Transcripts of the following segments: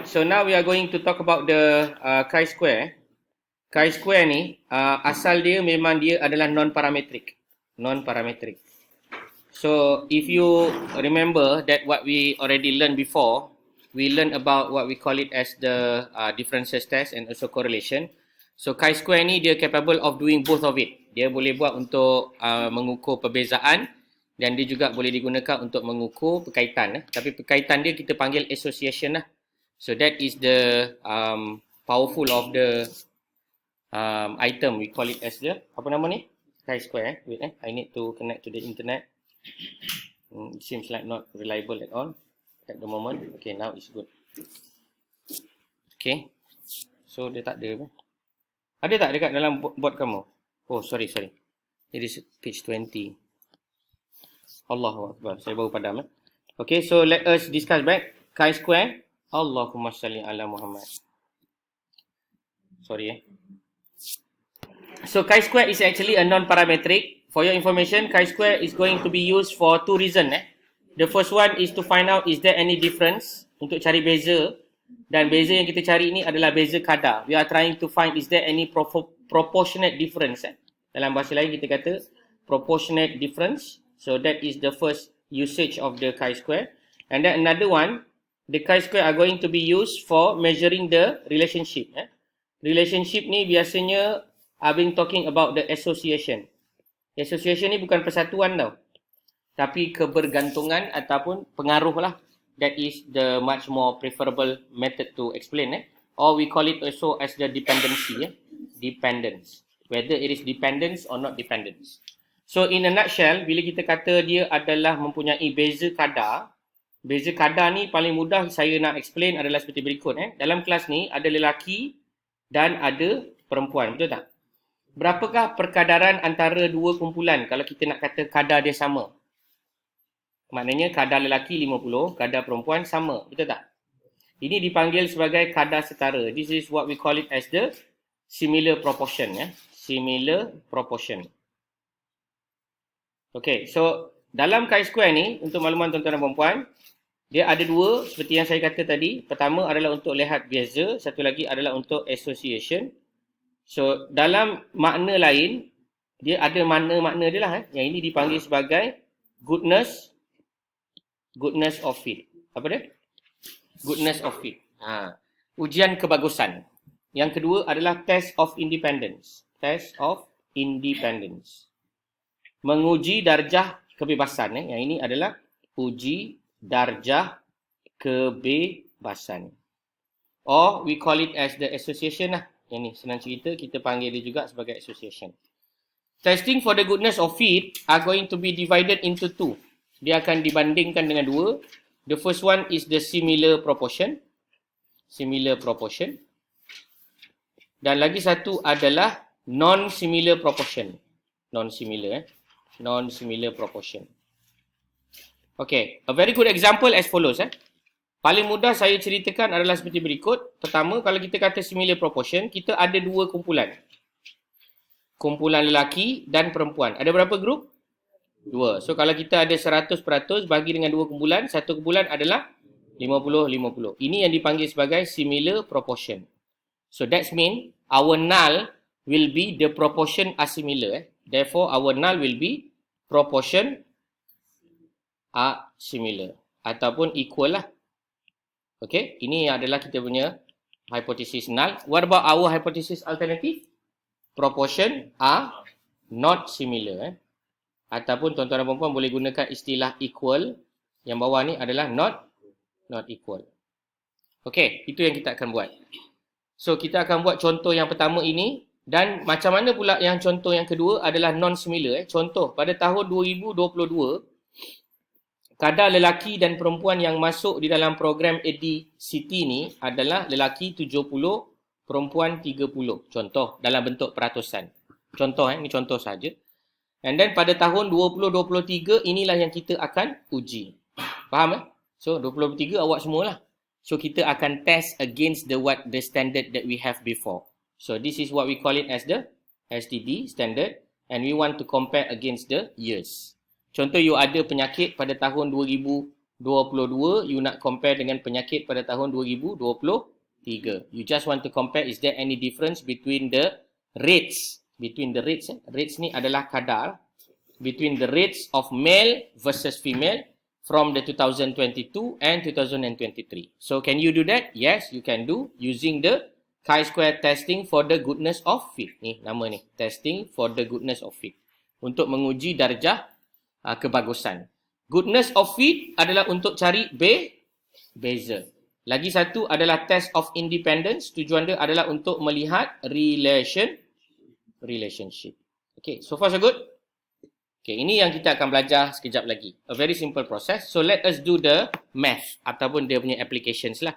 So now we are going to talk about the chi-square. Chi-square ni asal dia memang dia adalah non-parametric. Non-parametric. So if you remember that what we already learned before, we learned about what we call it as the differences test and also correlation. So chi-square ni dia capable of doing both of it. Dia boleh buat untuk mengukur perbezaan dan dia juga boleh digunakan untuk mengukur perkaitan. Tapi perkaitan dia kita panggil association lah. So that is the powerful of the item. We call it as the, apa nama ni? Chi-square. Wait, I need to connect to the internet. It seems like not reliable at all at the moment. Okay, now it's good. Okay. So dia tak ada apa? Ada tak dekat dalam board kamu? Oh, sorry. It is page 20. Allahu Akbar. Saya baru padam. Okay, so let us discuss back. Chi-square. Allahumma salli ala Muhammad. Sorry. So chi-square is actually a non-parametric. For your information, chi-square is going to be used for two reasons. The first one is to find out is there any difference, untuk cari beza. Dan beza yang kita cari ni adalah beza kadar. We are trying to find is there any proportionate difference. Dalam bahasa lain kita kata proportionate difference. So that is the first usage of the chi-square. And then another one, the chi-square are going to be used for measuring the relationship. Relationship ni biasanya I've been talking about the association. Association ni bukan persatuan tau. Tapi kebergantungan ataupun pengaruh lah. That is the much more preferable method to explain. Or we call it also as the dependency. Dependence. Whether it is dependence or not dependence. So in a nutshell, bila kita kata dia adalah mempunyai beza kadar. Beza kadar ni paling mudah saya nak explain adalah seperti berikut. Dalam kelas ni ada lelaki dan ada perempuan. Betul tak? Berapakah perkadaran antara dua kumpulan kalau kita nak kata kadar dia sama? Maknanya kadar lelaki 50, kadar perempuan sama. Betul tak? Ini dipanggil sebagai kadar setara. This is what we call it as the similar proportion. Similar proportion. Okay, so dalam chi-square ni, untuk makluman tuan-tuan dan puan-puan, dia ada dua seperti yang saya kata tadi. Pertama adalah untuk lihat beza, satu lagi adalah untuk association. So dalam makna lain, dia ada makna-makna dia lah. Yang ini dipanggil sebagai goodness of fit. Apa dia? Goodness of fit. Ujian kebagusan. Yang kedua adalah test of independence. Test of independence. Menguji darjah kebebasan. Yang ini adalah uji darjah kebebasan. Or we call it as the association lah. Yang ni senang cerita, kita panggil dia juga sebagai association. Testing for the goodness of fit are going to be divided into two. Dia akan dibandingkan dengan dua. The first one is the similar proportion. Similar proportion. Dan lagi satu adalah non-similar proportion. Non-similar. Non-similar proportion. Okay, a very good example as follows. Paling mudah saya ceritakan adalah seperti berikut. Pertama, kalau kita kata similar proportion, kita ada dua kumpulan. Kumpulan lelaki dan perempuan. Ada berapa grup? Dua. So, kalau kita ada 100% bagi dengan dua kumpulan, satu kumpulan adalah 50-50. Ini yang dipanggil sebagai similar proportion. So, that means our null will be the proportion are similar. Therefore, our null will be proportion are similar. Ataupun equal lah. Okay, ini adalah kita punya hypothesis null. What about our hypothesis alternative? Proportion are not similar. Ataupun tuan-tuan dan puan-puan boleh gunakan istilah equal. Yang bawah ni adalah not equal. Okay, itu yang kita akan buat. So, kita akan buat contoh yang pertama ini. Dan macam mana pula yang contoh yang kedua adalah non-similar. Contoh, pada tahun 2022, kadar lelaki dan perempuan yang masuk di dalam program ADCT ni adalah lelaki 70, perempuan 30. Contoh, dalam bentuk peratusan. Contoh, ini contoh saja. And then pada tahun 2023, inilah yang kita akan uji. Faham? So, 2023 awak semualah. So, kita akan test against the standard that we have before. So, this is what we call it as the STD standard. And we want to compare against the years. Contoh, you ada penyakit pada tahun 2022. 22, you nak compare dengan penyakit pada tahun 2023. You just want to compare, is there any difference between the rates? Between the rates, rates ni adalah kadar. Between the rates of male versus female from the 2022 and 2023. So can you do that? Yes, you can do using the chi-square testing for the goodness of fit. Ni nama ni, testing for the goodness of fit. Untuk menguji darjah kebagusan. Goodness of fit adalah untuk cari beza. Lagi satu adalah test of independence. Tujuan dia adalah untuk melihat relationship. Okay, so far so good? Okay, ini yang kita akan belajar sekejap lagi. A very simple process. So let us do the math ataupun dia punya applications lah.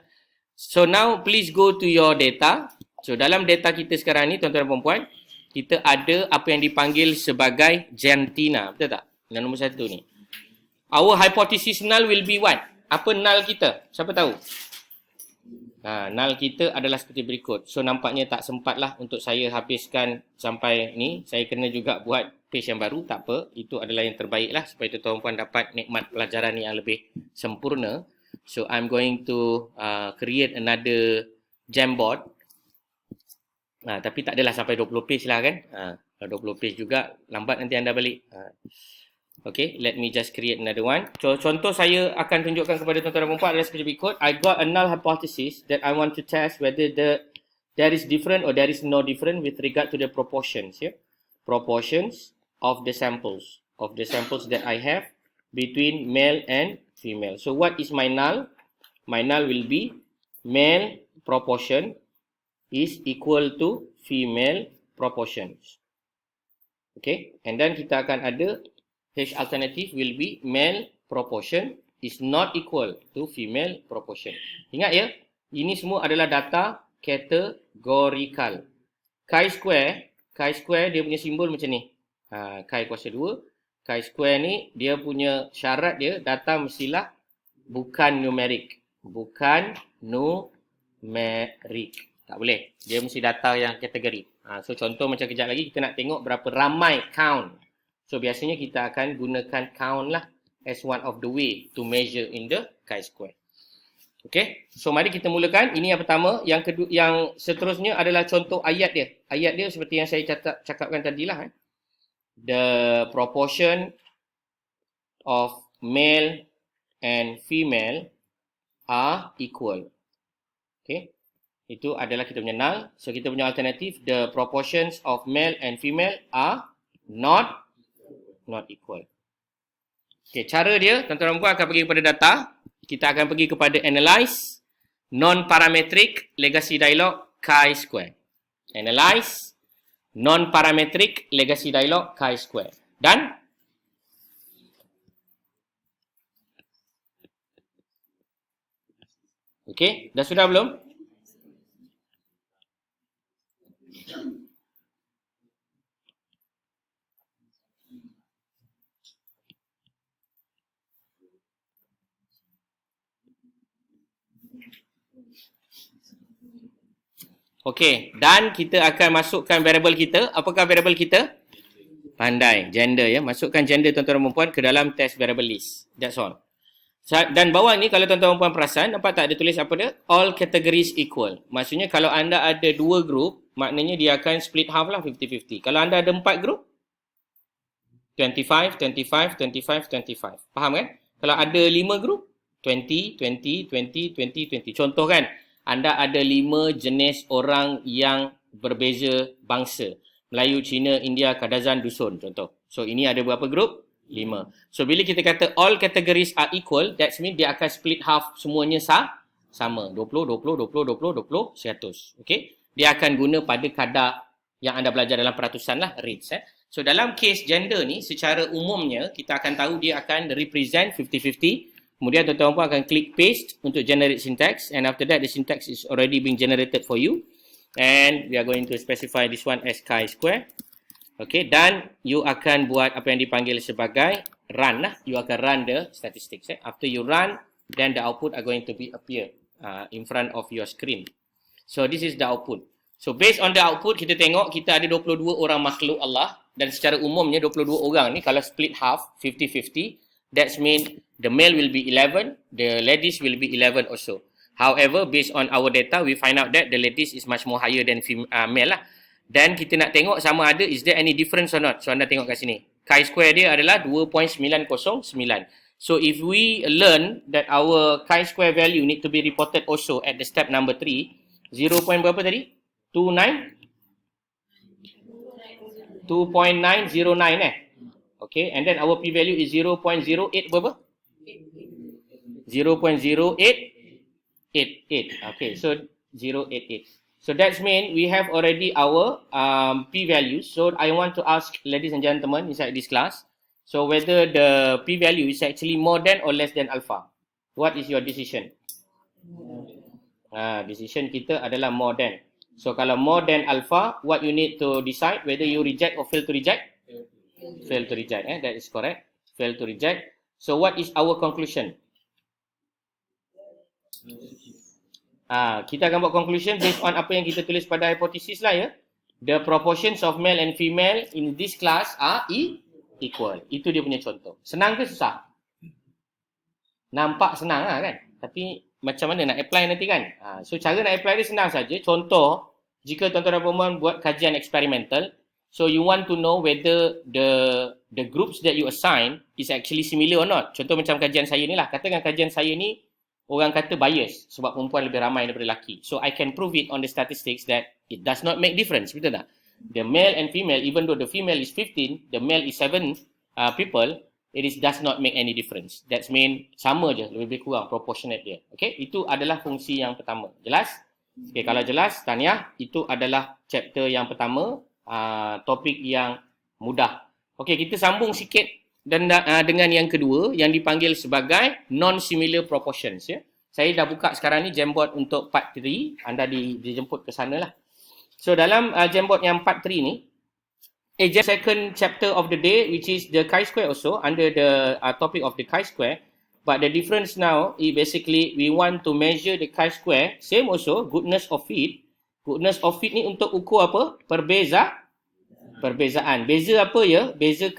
So now please go to your data. So dalam data kita sekarang ni tuan-tuan dan puan-puan, kita ada apa yang dipanggil sebagai jantina. Betul tak? Yang nombor 1 ni. Our hypothesis null will be what? Apa null kita? Siapa tahu? Null kita adalah seperti berikut. So nampaknya tak sempat lah untuk saya habiskan sampai ni. Saya kena juga buat page yang baru. Tak apa. Itu adalah yang terbaik lah supaya tuan-tuan puan dapat nikmat pelajaran yang lebih sempurna. So I'm going to create another Jamboard. Tapi tak adalah sampai 20 page lah kan. 20 page juga lambat nanti anda balik. Okay, let me just create another one. So, contoh saya akan tunjukkan kepada tuan-tuan dan puan-puan adalah seperti berikut. I got a null hypothesis that I want to test whether there is different or there is no different with regard to the proportions. Yeah? Proportions of the samples that I have between male and female. So, what is my null? My null will be male proportion is equal to female proportions. Okay, and then kita akan ada H alternative will be male proportion is not equal to female proportion. Ingat ya, ini semua adalah data kategorikal. Chi-square dia punya simbol macam ni. Chi kuasa 2. Chi-square ni dia punya syarat dia data mestilah bukan numerik. Bukan numerik. Tak boleh. Dia mesti data yang kategori. So contoh macam kejap lagi kita nak tengok berapa ramai count. So biasanya kita akan gunakan count lah as one of the way to measure in the chi-square. Okay, so mari kita mulakan. Ini yang pertama. Yang kedua, yang seterusnya adalah contoh ayat dia. Ayat dia seperti yang saya cakapkan tadilah. The proportion of male and female are equal. Okay, itu adalah kita punya null. So kita punya alternatif, the proportions of male and female are not equal. Okay, cara dia, tuan-tuan dan puan akan pergi kepada data. Kita akan pergi kepada analyze, non-parametric, legacy dialog, chi-square. Analyze, non-parametric, legacy dialog, chi-square. Dan okay, dah sudah belum? Okey, dan kita akan masukkan variable kita. Apakah variable kita? Pandai, gender ya. Masukkan gender tuan-tuan dan puan ke dalam test variable list. That's all. Dan bawah ni kalau tuan-tuan dan puan perasan, nampak tak ada tulis apa dia? All categories equal. Maksudnya kalau anda ada 2 group, maknanya dia akan split half lah 50-50. Kalau anda ada 4 group, 25, 25, 25, 25. Faham kan? Kalau ada 5 group, 20, 20, 20, 20, 20. Contoh kan? Anda ada 5 jenis orang yang berbeza bangsa. Melayu, Cina, India, Kadazan, Dusun contoh. So ini ada berapa grup? 5. So bila kita kata all categories are equal, that means dia akan split half semuanya sama. 20, 20, 20, 20, 20, 100. Okay? Dia akan guna pada kadar yang anda belajar dalam peratusan lah, rates. So dalam case gender ni, secara umumnya kita akan tahu dia akan represent 50-50. Kemudian tuan-tuan puan akan klik paste untuk generate syntax, and after that the syntax is already being generated for you, and we are going to specify this one as chi-square. Okay, dan you akan buat apa yang dipanggil sebagai run lah. You akan run the statistics. After you run, then the output are going to be appear in front of your screen. So this is the output. So based on the output, kita tengok kita ada 22 orang makhluk Allah, dan secara umumnya 22 orang ni kalau split half 50-50, That means the male will be 11, the ladies will be 11 also. However, based on our data, we find out that the ladies is much more higher than male lah. Dan kita nak tengok sama ada is there any difference or not. So anda tengok kat sini. Chi-square dia adalah 2.909. So if we learn that our chi-square value need to be reported also at the step number 3, 0. Berapa tadi? 2.909 Okay, and then our p-value is 0.08 berapa? 0.0888. Okay, so 0.88. So that means we have already our p-values. So I want to ask ladies and gentlemen inside this class, so whether the p-value is actually more than or less than alpha. What is your decision? Decision kita adalah more than. So kalau more than alpha, what you need to decide whether you reject or fail to reject? Fail to reject. That is correct. Fail to reject. So what is our conclusion? Kita akan buat conclusion based on apa yang kita tulis pada hypothesis lah ya. The proportions of male and female in this class are equal. Itu dia punya contoh. Senang ke susah? Nampak senang lah kan? Tapi macam mana nak apply nanti kan? So cara nak apply dia senang saja. Contoh, jika tuan-tuan dan puan buat kajian eksperimental, so you want to know whether the groups that you assign is actually similar or not. Contoh macam kajian saya ni lah. Katakan kajian saya ni orang kata bias sebab perempuan lebih ramai daripada lelaki. So I can prove it on the statistics that it does not make difference. Betul tak? The male and female, even though the female is 15, the male is 7 people, it does not make any difference. That mean sama je, lebih kurang proportionate dia. Okay, itu adalah fungsi yang pertama. Jelas? Okay, kalau jelas, tahniah. Itu adalah chapter yang pertama, topik yang mudah. Okay, kita sambung sikit dan dengan yang kedua yang dipanggil sebagai non-similar proportions ya. Saya dah buka sekarang ni Jamboard untuk part 3, anda dijemput ke sana lah. So dalam Jamboard yang part 3 ni, second chapter of the day which is the chi-square also under the topic of the chi-square, but the difference now is basically we want to measure the chi-square, same also goodness of fit. Goodness of fit ni untuk ukur apa? Perbezaan. Beza apa ya? Beza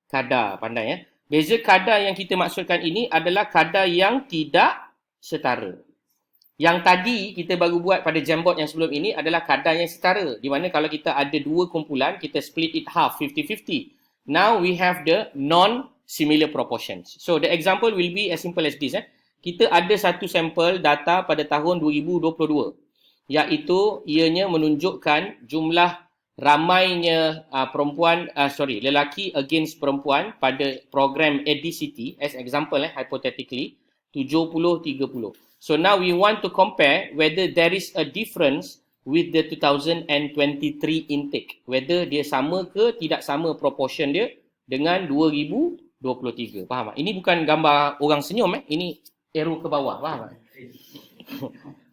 kadar, pandai ya. Beza kadar yang kita maksudkan ini adalah kadar yang tidak setara. Yang tadi kita baru buat pada Jamboard yang sebelum ini adalah kadar yang setara. Di mana kalau kita ada dua kumpulan, kita split it half, 50-50. Now we have the non-similar proportions. So the example will be as simple as this. Kita ada satu sampel data pada tahun 2022. Iaitu ianya menunjukkan jumlah ramainya lelaki against perempuan pada program ADCT as example hypothetically 70-30. So now we want to compare whether there is a difference with the 2023 intake, whether dia sama ke tidak sama proportion dia dengan 2023. Faham tak? Ini bukan gambar orang senyum ini arrow ke bawah, faham tak?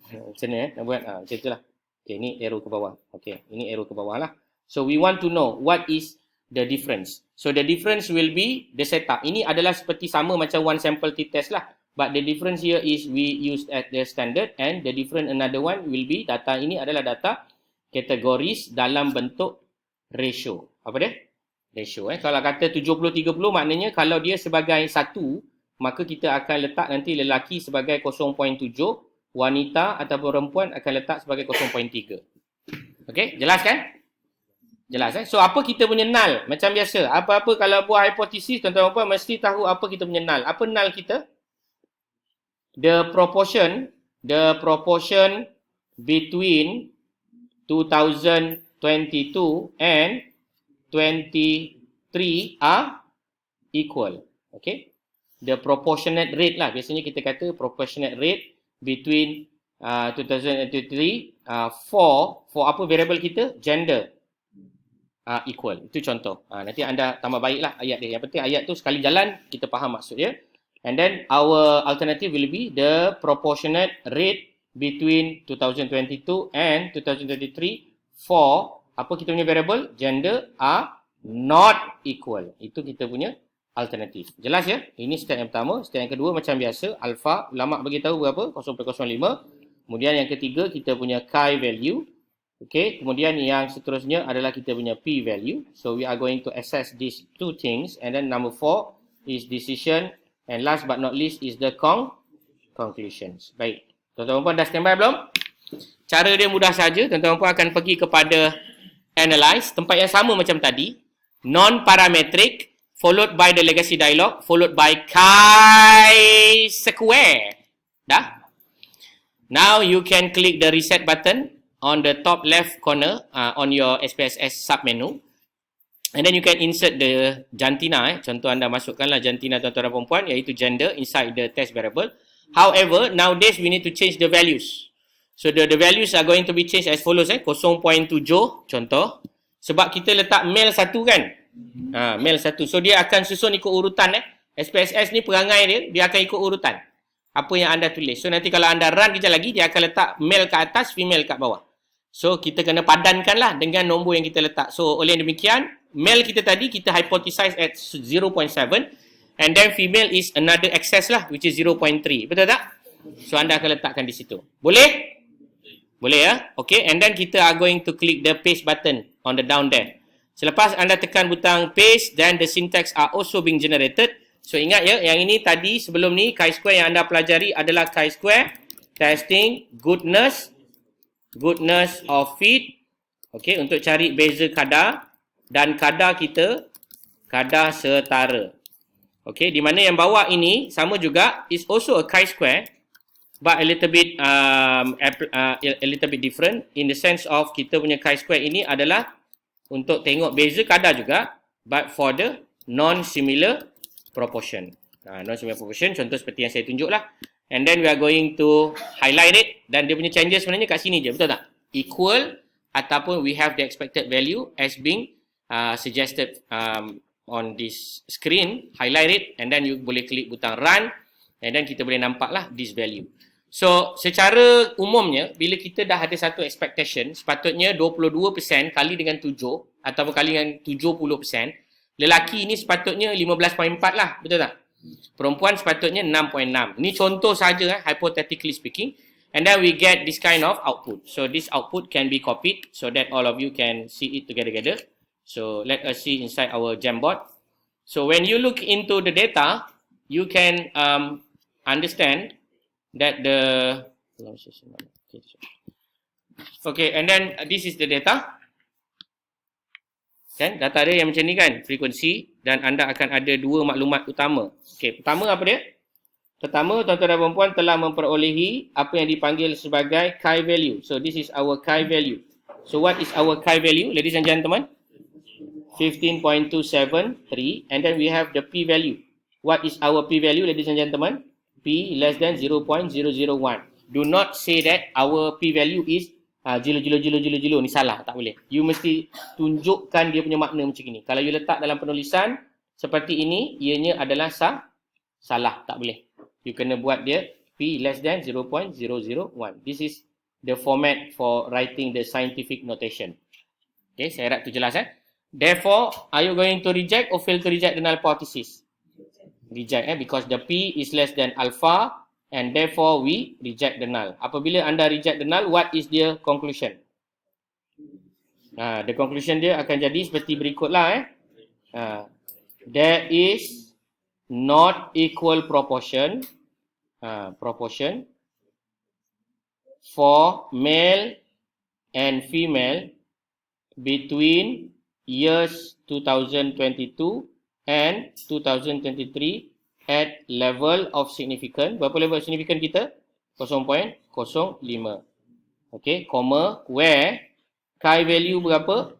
Macam mana nak buat? Macam itulah. Okay, ini arrow ke bawah. Okay, ini arrow ke bawah lah. So we want to know what is the difference. So the difference will be the setup. Ini adalah seperti sama macam one sample t-test lah. But the difference here is we use at the standard and the different another one will be data ini adalah data kategoris dalam bentuk ratio. Apa dia? Ratio. Kalau kata 70-30 maknanya kalau dia sebagai 1, maka kita akan letak nanti lelaki sebagai 0.7, wanita atau perempuan akan letak sebagai 0.3. Okey, jelas kan? Jelas So apa kita punya null? Macam biasa, apa-apa kalau buat hipotesis, tuan-tuan puan mesti tahu apa kita punya null. Apa null kita? The proportion between 2022 and 23 are equal. Okay? The proportionate rate lah. Biasanya kita kata proportionate rate between 2023 for apa variable kita? Gender. Equal. Itu contoh. Nanti anda tambah baiklah ayat dia. Yang penting ayat tu sekali jalan kita faham maksud dia. And then our alternative will be the proportionate rate between 2022 and 2023 for apa kita punya variable? Gender are not equal. Itu kita punya alternatif. Jelas ya? Ini step yang pertama. Step yang kedua macam biasa. Alpha, ulama bagi tahu berapa? 0.05. Kemudian yang ketiga kita punya chi value. Okay. Kemudian yang seterusnya adalah kita punya p value. So we are going to assess these two things. And then number 4, is decision, and last but not least is the conclusions. Baik. Tuan-tuan dan puan dah standby belum? Cara dia mudah saja. Tuan-tuan dan puan akan pergi kepada analyze, tempat yang sama macam tadi. Non-parametric, followed by the legacy dialog, followed by chi-square. Dah? Now you can click the reset button on the top left corner on your SPSS submenu. And then you can insert the jantina. Contoh anda masukkanlah jantina tuan-tuan dan perempuan, iaitu gender inside the test variable. However, nowadays we need to change the values. So the values are going to be changed as follows. 0.7 contoh. Sebab kita letak male 1 kan. Male 1. So dia akan susun ikut urutan. SPSS ni perangai dia akan ikut urutan. Apa yang anda tulis. So nanti kalau anda run kejap lagi, dia akan letak male kat atas, female kat bawah. So kita kena padankanlah dengan nombor yang kita letak. So oleh demikian, male kita tadi kita hypothesize at 0.7. And then female is another excess lah, which is 0.3. Betul tak? So anda akan letakkan di situ. Boleh? Boleh ya? Okay, and then kita are going to click the paste button on the down there. Selepas anda tekan butang paste, then the syntax are also being generated. So ingat ya, yang ini tadi sebelum ni chi-square yang anda pelajari adalah chi-square testing goodness of fit. Okay, untuk cari beza kadar, dan kadar kita kadar setara. Okay, di mana yang bawah ini sama juga is also a chi-square, but a little bit different in the sense of kita punya chi-square ini adalah untuk tengok beza kadar juga, but for the non-similar proportion. Non-similar proportion, contoh seperti yang saya tunjuk lah. And then we are going to highlight it, dan dia punya changes sebenarnya kat sini je, betul tak? Equal ataupun we have the expected value as being suggested on this screen, highlight it, and then you boleh klik butang run, and then kita boleh nampak lah this value. So, secara umumnya, bila kita dah ada satu expectation, sepatutnya 22% kali dengan 7, ataupun kali dengan 70%, lelaki ini sepatutnya 15.4 lah, betul tak? Perempuan sepatutnya 6.6. Ini contoh saja, hypothetically speaking. And then we get this kind of output. So, this output can be copied so that all of you can see it together. So, let us see inside our Jamboard. So, when you look into the data, you can understand that the... Okay, and then this is the data. Kan? Data dia yang macam ni kan, frekuensi, dan anda akan ada dua maklumat utama. Okay, pertama apa dia? Pertama, tuan-tuan dan puan-puan telah memperolehi apa yang dipanggil sebagai chi value. So, this is our chi value. So, what is our chi value, ladies and gentlemen? 15.273, and then we have the p value. What is our p value, ladies and gentlemen? P less than 0.001. Do not say that our p value is jilo, ni salah, tak boleh. You mesti tunjukkan dia punya makna macam ni. Kalau you letak dalam penulisan seperti ini, ianya adalah salah, tak boleh. You kena buat dia p less than 0.001. This is the format for writing the scientific notation. Okay, saya harap itu jelas Therefore, are you going to reject or fail to reject the null hypothesis? Reject because the p is less than alpha, and therefore we reject the null. Apabila anda reject the null, what is the conclusion? The conclusion dia akan jadi seperti berikutlah. There is not equal proportion for male and female between years 2022 and 2023 at level of significance. Berapa level of significance kita? 0.05. Okay, comma, where chi value berapa?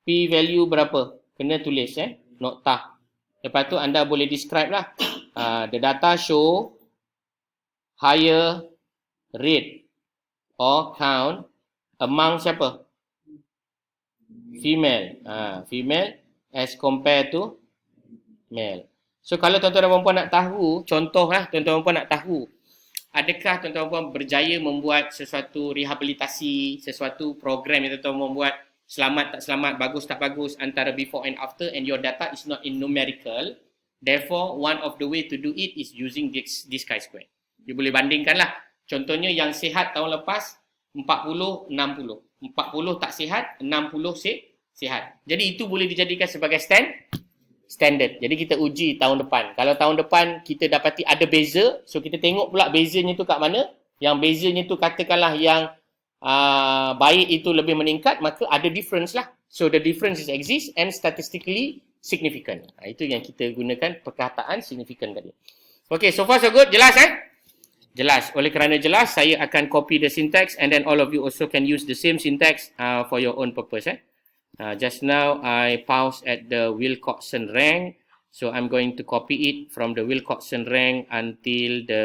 P value berapa? Kena tulis notah. Lepas tu anda boleh describe lah. The data show higher rate or count among siapa? Female. Female as compared to male. So kalau tuan-tuan dan puan-puan nak tahu, contohlah tuan-tuan dan puan nak tahu, adakah tuan-tuan dan puan berjaya membuat sesuatu rehabilitasi, sesuatu program yang tuan-tuan membuat, selamat tak selamat, bagus tak bagus, antara before and after, and your data is not in numerical. Therefore, one of the way to do it is using this chi-square. You boleh bandingkan lah. Contohnya yang sihat tahun lepas, 40, 60. 40 tak sihat, 60 sihat. Jadi itu boleh dijadikan sebagai standard. Jadi kita uji tahun depan. Kalau tahun depan kita dapati ada beza, so kita tengok pula bezanya tu kat mana. Yang bezanya tu katakanlah yang baik itu lebih meningkat, maka ada difference lah. So the difference is exist and statistically significant. Itu yang kita gunakan perkataan significant tadi. Okay, so far so good. Jelas Jelas. Oleh kerana jelas, saya akan copy the syntax and then all of you also can use the same syntax for your own purpose. Just now, I paused at the Wilcoxon rank. So, I'm going to copy it from the Wilcoxon rank until the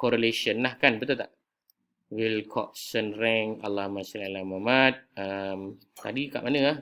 correlation. Nah, kan? Betul tak? Wilcoxon rank, Allahumma salli ala Muhammad. Tadi kat mana?